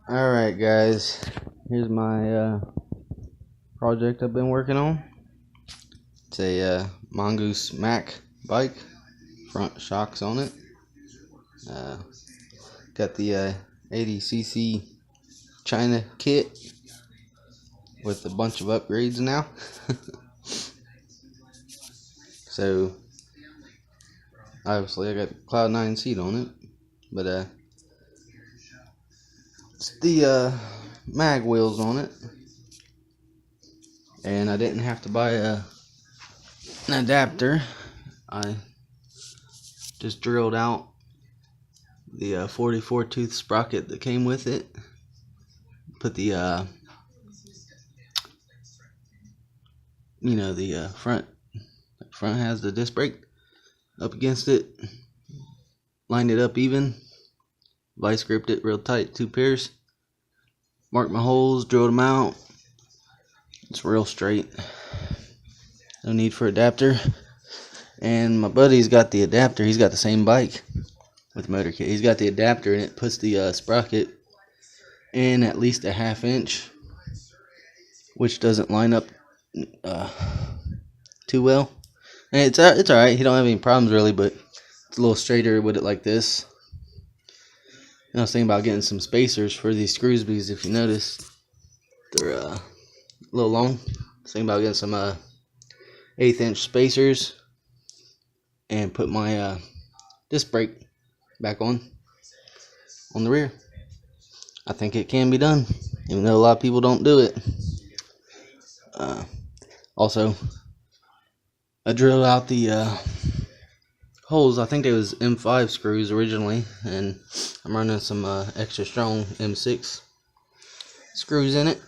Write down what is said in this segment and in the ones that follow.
Alright guys, here's my project I've been working on. It's a Mongoose Mack bike, front shocks on it. Got the 80cc China kit with a bunch of upgrades now. So obviously I got the Cloud 9 seat on it, but it's the mag wheels on it, and I didn't have to buy an adapter. I just drilled out the 44 tooth sprocket that came with it, put the front has the disc brake up against it, lined it up even, vice gripped it real tight, 2 pairs, marked my holes, drilled them out. It's real straight, no need for adapter. And my buddy's got the adapter. He's got the same bike with motor kit. He's got the adapter, and it puts the sprocket in at least a 1/2 inch, which doesn't line up too well. And it's alright. He don't have any problems really, but it's a little straighter with it like this. And I was thinking about getting some spacers for these screws, because if you notice, they're a little long. I was thinking about getting some 1/8 inch spacers and put my disc brake back on the rear. I think it can be done, even though a lot of people don't do it. Also, I drilled out the holes. I think they was M5 screws originally, and I'm running some extra strong M6 screws in it.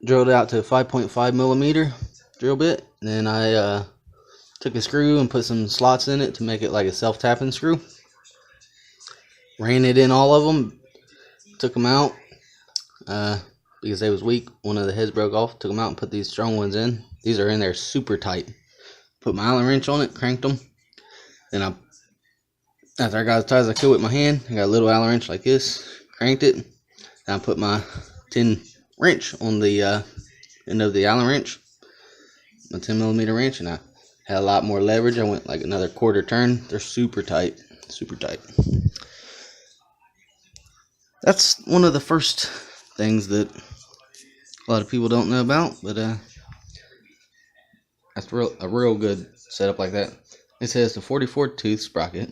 Drilled it out to a 5.5 millimeter drill bit, and then I took a screw and put some slots in it to make it like a self-tapping screw. Ran it in all of them, took them out because they was weak. One of the heads broke off, took them out and put these strong ones in. These are in there super tight. Put my Allen wrench on it, cranked them. Then after I got as tight as I could with my hand, I got a little Allen wrench like this, cranked it. Then I put my tin wrench on the end of the Allen wrench, my 10 millimeter wrench, and I had a lot more leverage. I went like another 1/4 turn. They're super tight, super tight. That's one of the first things that a lot of people don't know about, but that's a real good setup like that. It says the 44 tooth sprocket.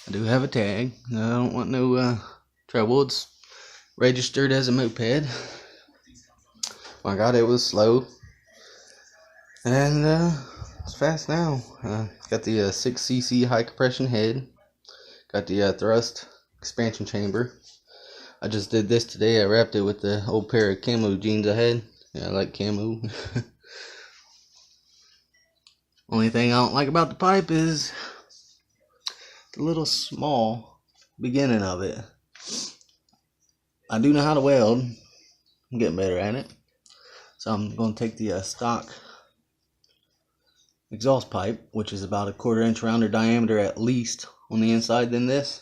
I do have a tag. I don't want no trouble. It's registered as a moped. My God, it was slow. And it's fast now. Got the 6cc high compression head. Got the thrust expansion chamber. I just did this today. I wrapped it with the old pair of camo jeans I had. Yeah, I like camo. Only thing I don't like about the pipe is the little small beginning of it. I do know how to weld. I'm getting better at it. So I'm going to take the stock exhaust pipe, which is about a 1/4 inch rounder diameter at least on the inside than this.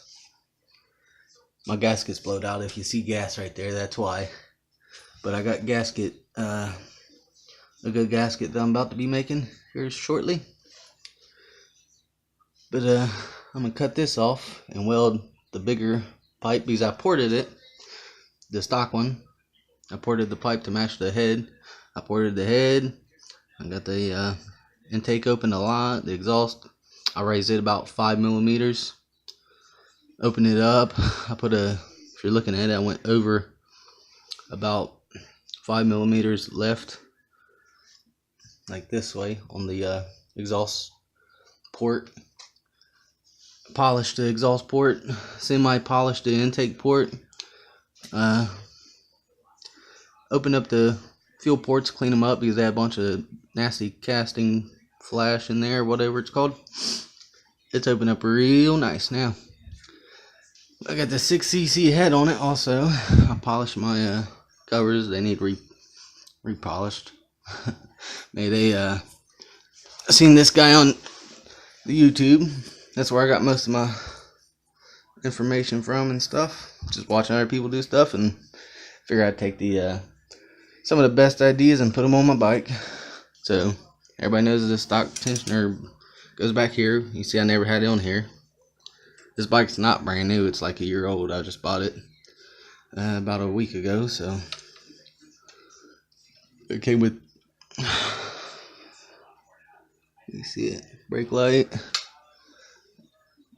My gasket's blowed out. If you see gas right there, that's why. But I got gasket, a good gasket that I'm about to be making here shortly. But I'm gonna cut this off and weld the bigger pipe, because I ported it, the stock one. I ported the pipe to match the head. I ported the head. I got the intake open a lot. The exhaust, I raised it about 5 millimeters. Open it up. I put if you're looking at it, I went over about 5 millimeters left, like this way, on the exhaust port. Polished the exhaust port, semi-polished the intake port. Open up the fuel ports, clean them up, because they had a bunch of nasty casting flash in there, whatever it's called. It's opened up real nice now. I got the 6cc head on it also. I polished my covers. They need repolished. Maybe they seen this guy on the YouTube. That's where I got most of my information from and stuff. Just watching other people do stuff, and figure I'd take the some of the best ideas and put them on my bike. So everybody knows the stock tensioner goes back here. You see I never had it on here. This bike's not brand new, it's like a year old. I just bought it about a week ago, so it came with, you see it, brake light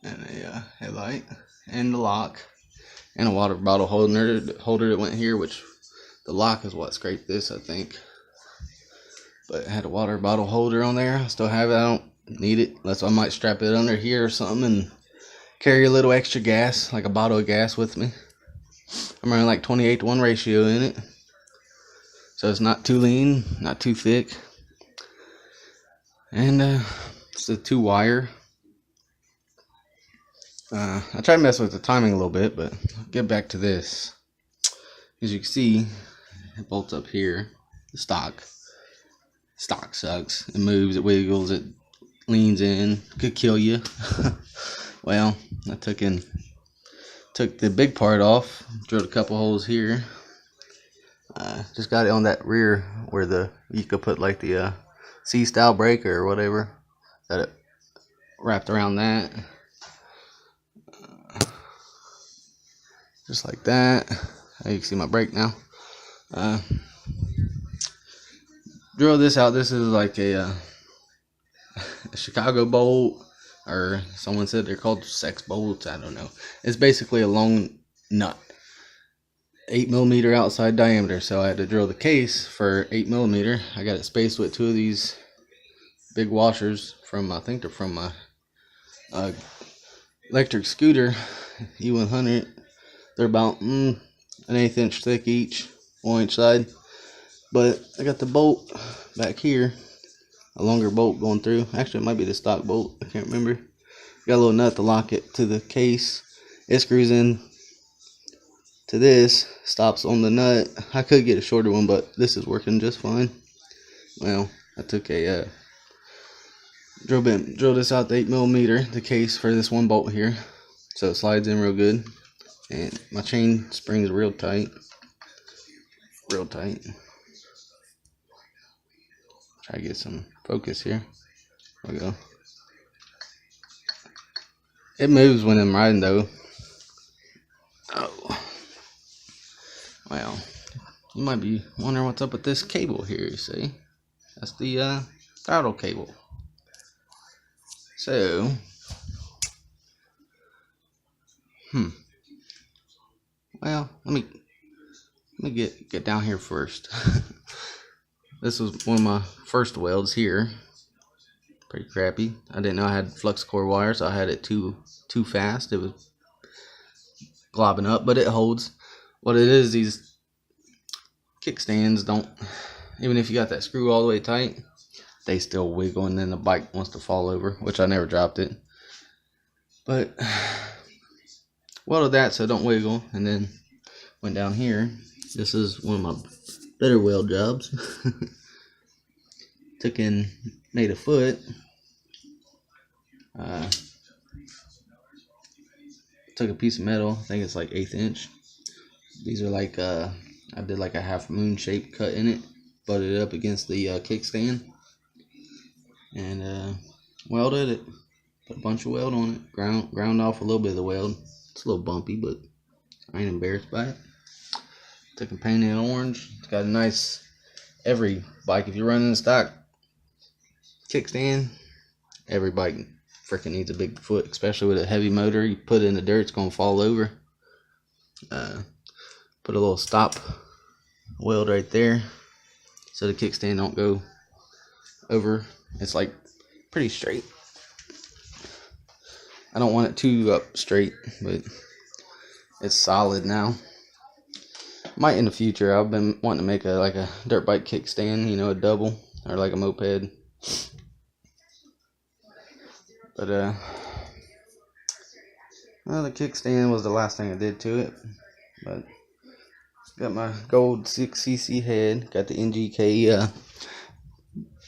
and a headlight and the lock and a water bottle holder that went here, which the lock is what scraped this, I think. But it had a water bottle holder on there. I still have it. I don't need it. That's why I might strap it under here or something and carry a little extra gas, like a bottle of gas with me. I'm running like 28-to-1 ratio in it. So it's not too lean, not too thick. And it's a 2-wire. I try to mess with the timing a little bit, but I'll get back to this. As you can see, it bolts up here. The stock sucks. It moves, it wiggles, it leans in. Could kill you. Well, I took the big part off, drilled a couple holes here. Just got it on that rear where you could put like the C-style brake or whatever. Got it wrapped around that. Just like that. You can see my brake now. Drill this out. This is like a Chicago bolt, or someone said they're called sex bolts. I don't know. It's basically a long nut, 8mm outside diameter. So I had to drill the case for 8mm. I got it spaced with 2 of these big washers from, I think they're from my electric scooter E100. They're about an 1/8 inch thick each, on each side. But I got the bolt back here, a longer bolt going through. Actually, it might be the stock bolt. I can't remember. Got a little nut to lock it to the case. It screws in to this, stops on the nut. I could get a shorter one, but this is working just fine. Well, I took a drill this out to 8mm, the case for this one bolt here, so it slides in real good. And my chain springs real tight. Real tight. Try to get some focus here. There we go. It moves when I'm riding though. Oh. Well, you might be wondering what's up with this cable here, you see? That's the throttle cable. So, well, let me get down here first. This was one of my first welds here. Pretty crappy. I didn't know I had flux core wire, so I had it too fast. It was globbing up, but it holds. What it is, these kickstands don't, even if you got that screw all the way tight, they still wiggle, and then the bike wants to fall over, which I never dropped it. But welded that so it don't wiggle, and then went down here. This is one of my better weld jobs. Made a foot. Took a piece of metal, I think it's like 1/8 inch. These are like I did like a half moon shape cut in it, butted it up against the kickstand, and welded it. Put a bunch of weld on it. Ground off a little bit of the weld. It's a little bumpy, but I ain't embarrassed by it. Took and painted it orange. It's got a nice, every bike, if you're running a stock kickstand, every bike freaking needs a big foot, especially with a heavy motor. You put it in the dirt, it's gonna fall over. Put a little stop weld right there so the kickstand don't go over. It's like pretty straight. I don't want it too up straight, but it's solid now. Might in the future. I've been wanting to make a dirt bike kickstand, you know, a double or like a moped. But well, the kickstand was the last thing I did to it. But got my gold 6cc head. Got the NGK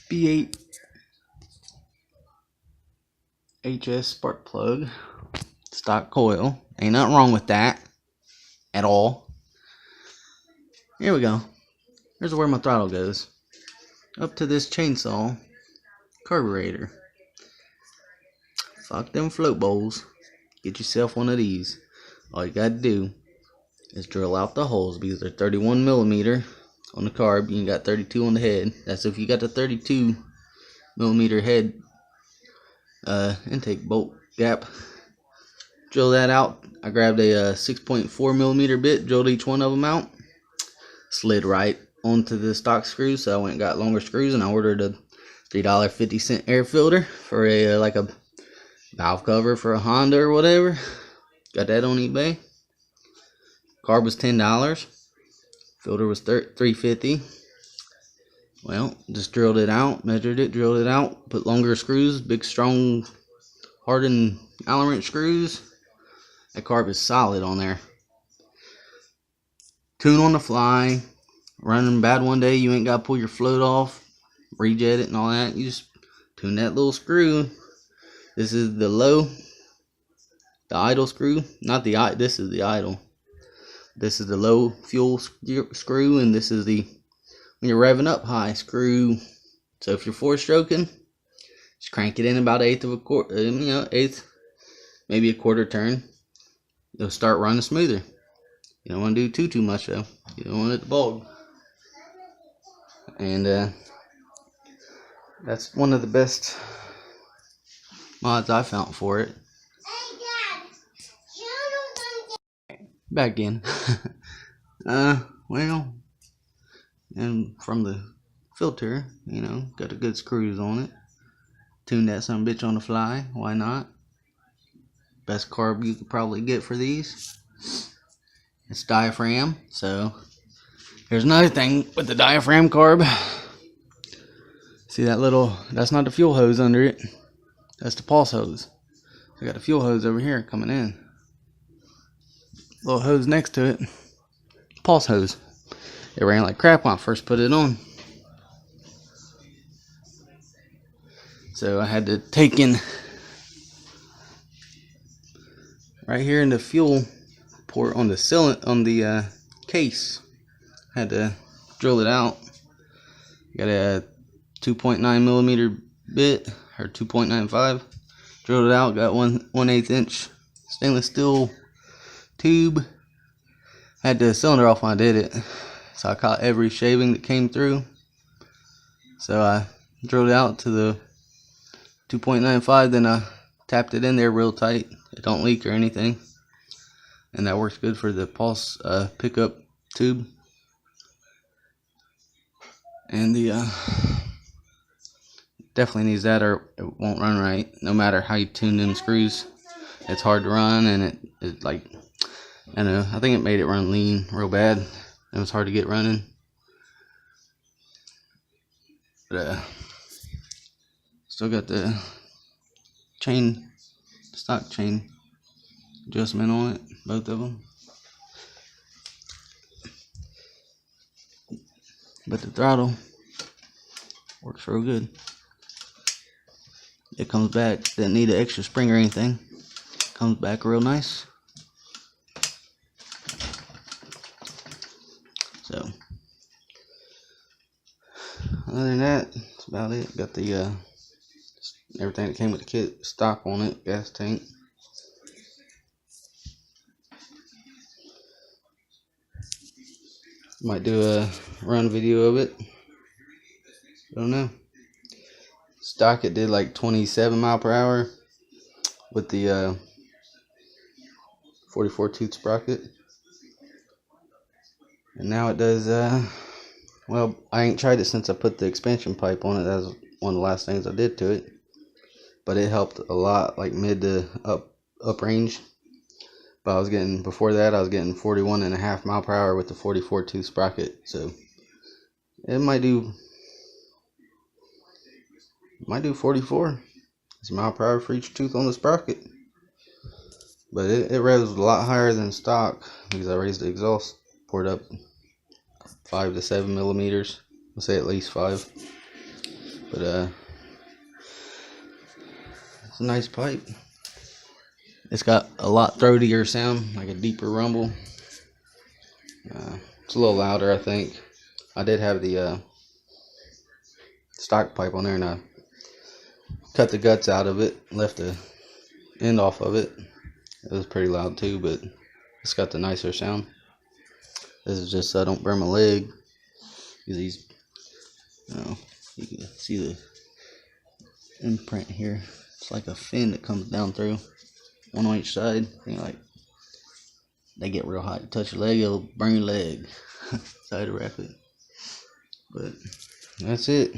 B8 HS spark plug. stock coil. Ain't nothing wrong with that at all. Here we go. Here's where my throttle goes. Up to this chainsaw carburetor. Fuck them float bowls. Get yourself one of these. All you gotta do is drill out the holes because they're 31 millimeter on the carb. You got 32 on the head. That's if you got the 32 millimeter head intake bolt gap. Drill that out. I grabbed a 6.4 millimeter bit, drilled each one of them out, slid right onto the stock screws. So I went and got longer screws, and I ordered a $3.50 air filter for a like a valve cover for a Honda or whatever. Got that on eBay. Carb was $10. Filter was $3.50. Well, just drilled it out, measured it, drilled it out, put longer screws, big strong hardened Allen wrench screws. That carb is solid on there. Tune on the fly. Running bad one day, you ain't got to pull your float off, rejet it and all that. You just tune that little screw. This is the low, the idle screw. Not the this is the idle. This is the low fuel screw, and this is the when you're revving up high screw. So if you're 4-stroking, just crank it in about eighth of a quarter, eighth, maybe a quarter turn. It'll start running smoother. You don't want to do too much though. You don't want it to bog. And that's one of the best mods I found for it. Back in. Well, and from the filter, got the good screws on it. Tune that son bitch on the fly. Why not? Best carb you could probably get for these. It's diaphragm. So here's another thing with the diaphragm carb. See that little, that's not the fuel hose under it. That's the pulse hose. I got a fuel hose over here coming in. Little hose next to it. Pulse hose. It ran like crap when I first put it on. So I had to take in right here in the fuel port on the cylinder, on the case. Had to drill it out. Got a 2.9 millimeter bit, or 2.95. Drilled it out. Got 1/8 inch stainless steel tube. Had the cylinder off when I did it, so I caught every shaving that came through. So I drilled it out to the 2.95, then I tapped it in there real tight. It don't leak or anything, and that works good for the pulse pickup tube. And the definitely needs that, or it won't run right. No matter how you tune them screws, it's hard to run, and it like, I don't know, I think it made it run lean real bad. It was hard to get running. But still got the chain, stock chain adjustment on it, both of them. But the throttle works real good. It comes back, didn't need an extra spring or anything. Comes back real nice. So other than that, that's about it. Got the everything that came with the kit stock on it, gas tank. Might do a run video of it. I don't know. Stock it did like 27 mile per hour with the 44 tooth sprocket, and now it does well, I ain't tried it since I put the expansion pipe on it. That was one of the last things I did to it, but it helped a lot, like mid to up range. But I was getting, before that I was getting 41.5 mile per hour with the 44 tooth sprocket, so it might do 44 mile per hour for each tooth on the sprocket. But it revs a lot higher than stock because I raised the exhaust port up 5 to 7 millimeters. I'll say at least 5. But it's a nice pipe. It's got a lot throatier sound, like a deeper rumble. It's a little louder, I think. I did have the stock pipe on there, and I cut the guts out of it, left the end off of it. It was pretty loud too, but it's got the nicer sound. This is just so I don't burn my leg. These, you can see the imprint here. It's like a fin that comes down through, one on each side. Like they get real hot. You touch your leg, it'll burn your leg. So I had to wrap it. But that's it.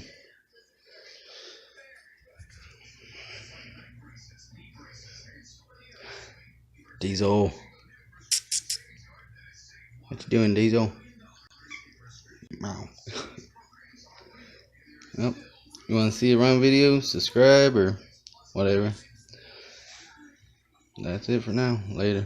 Diesel. What you doing, Diesel? Wow. Yep. You want to see a run video? Subscribe or whatever. That's it for now. Later.